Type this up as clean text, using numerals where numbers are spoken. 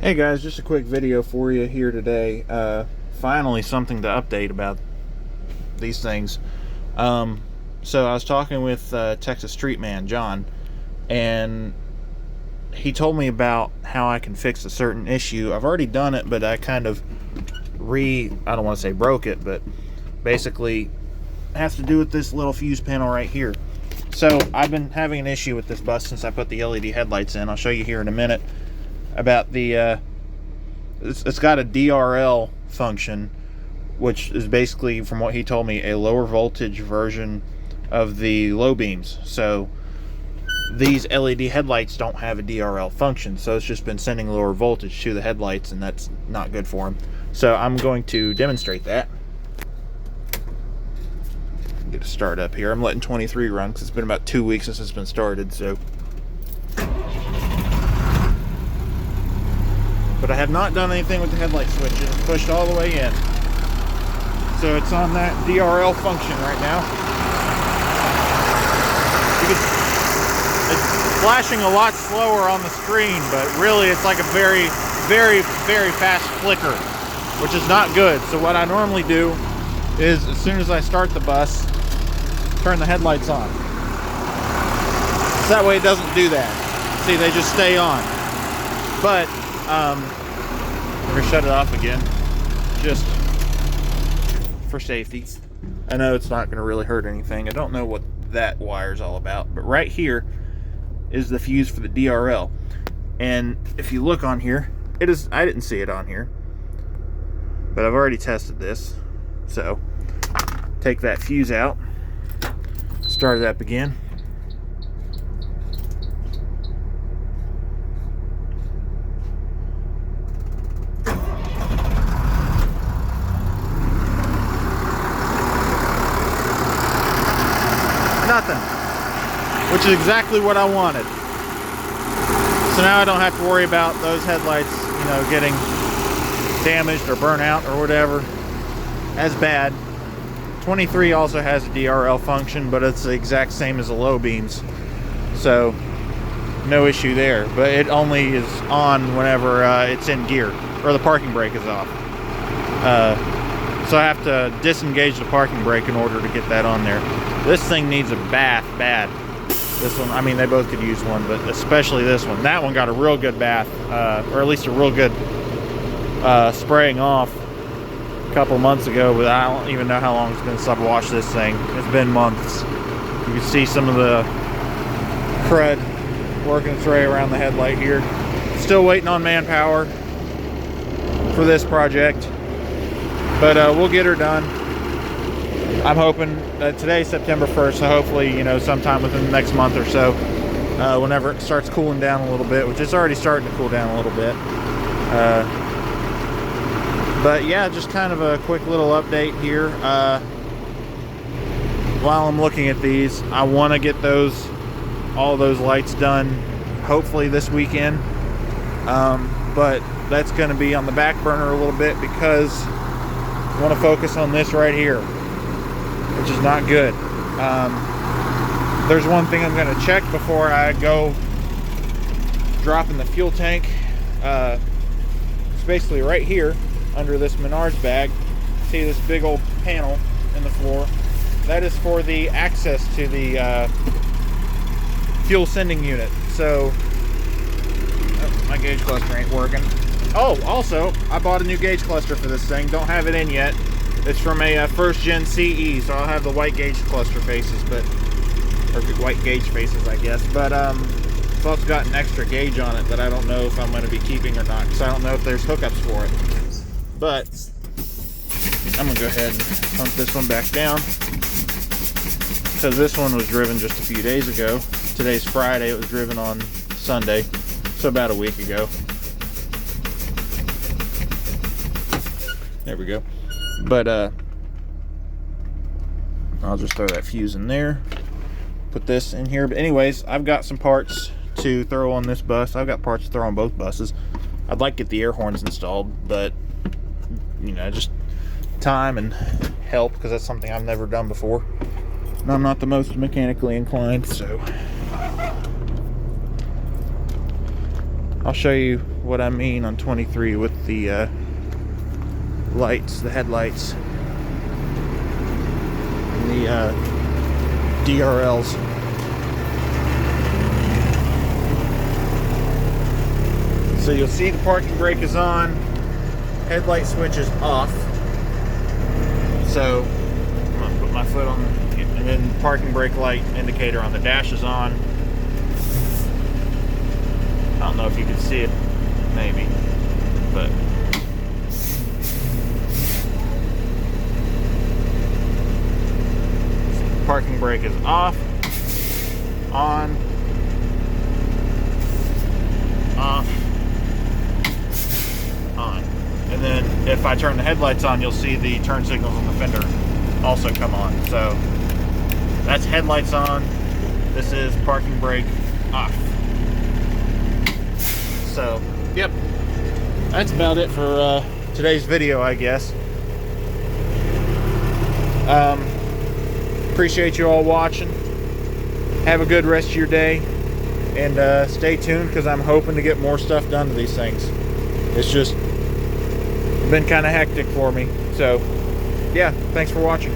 Hey guys, just a quick video for you here today. Finally something to update about these things. So I was talking with Texas Street Man John, and he told me about how I can fix a certain issue. I've already done it, but I kind of I don't want to say broke it, but basically has to do with this little fuse panel right here. So I've been having an issue with this bus since I put the LED headlights in. I'll show you here in a minute about the it's got a DRL function, which is basically, from what he told me, a lower voltage version of the low beams. So these LED headlights don't have a DRL function, so it's just been sending lower voltage to the headlights, and that's not good for them. So I'm going to demonstrate that. Get a start up here. I'm letting 23 run because it's been about 2 weeks since it's been started. So, but I have not done anything with the headlight switch. It's pushed all the way in, so it's on that DRL function right now. It's flashing a lot slower on the screen, but really it's like a very, very, very fast flicker, which is not good. So what I normally do is, as soon as I start the bus, turn the headlights on. So that way it doesn't do that. See, they just stay on. But we're gonna shut it off again, just for safety. I know it's not gonna really hurt anything. I don't know what that wire's all about, but right here is the fuse for the DRL. And if you look on here, it is, I didn't see it on here, but I've already tested this. So take that fuse out, start it up again. Nothing, which is exactly what I wanted. So now I don't have to worry about those headlights, you know, getting damaged or burnt out or whatever as bad. 23 also has a DRL function, but it's the exact same as the low beams, so no issue there. But it only is on whenever it's in gear or the parking brake is off. So I have to disengage the parking brake in order to get that on there. This thing needs a bath bad. This one, I mean, they both could use one, but especially this one. That one got a real good bath, or at least a real good spraying off a couple months ago, but I don't even know how long it's been since I've washed this thing. It's been months. You can see some of the crud working its way around the headlight here. Still waiting on manpower for this project, but we'll get her done. I'm hoping that today's September 1st, so hopefully, you know, sometime within the next month or so, whenever it starts cooling down a little bit, which it's already starting to cool down a little bit. But yeah, just kind of a quick little update here. While I'm looking at these, I want to get all those lights done hopefully this weekend. But that's going to be on the back burner a little bit because I want to focus on this right here, which is not good. There's one thing I'm going to check before I go dropping the fuel tank. It's basically right here under this Menards bag. See this big old panel in the floor? That is for the access to the fuel sending unit. So, oh, my gauge cluster ain't working. Oh, also, I bought a new gauge cluster for this thing. Don't have it in yet. It's from a first gen CE, so I'll have the white gauge cluster faces, but, or white gauge faces, I guess. But it's also got an extra gauge on it that I don't know if I'm going to be keeping or not, because I don't know if there's hookups for it. But I'm going to go ahead and pump this one back down, because this one was driven just a few days ago. Today's Friday. It was driven on Sunday, so about a week ago. There we go. But I'll just throw that fuse in there, put this in here. But anyways, I've got some parts to throw on this bus. I've got parts to throw on both buses. I'd like to get the air horns installed, but you know, just time and help, because that's something I've never done before, and I'm not the most mechanically inclined. So I'll show you what I mean on 23 with the lights, the headlights, and the DRLs. So you'll see the parking brake is on, headlight switch is off. So I'm gonna put my foot on, and then parking brake light indicator on the dash is on. I don't know if you can see it, maybe, but parking brake is off, on, off, on. And then if I turn the headlights on, you'll see the turn signals on the fender also come on. So that's headlights on. This is parking brake off. So, yep, that's about it for today's video, I guess. Appreciate you all watching. Have a good rest of your day, and stay tuned, because I'm hoping to get more stuff done to these things. It's just been kind of hectic for me. So, yeah, thanks for watching.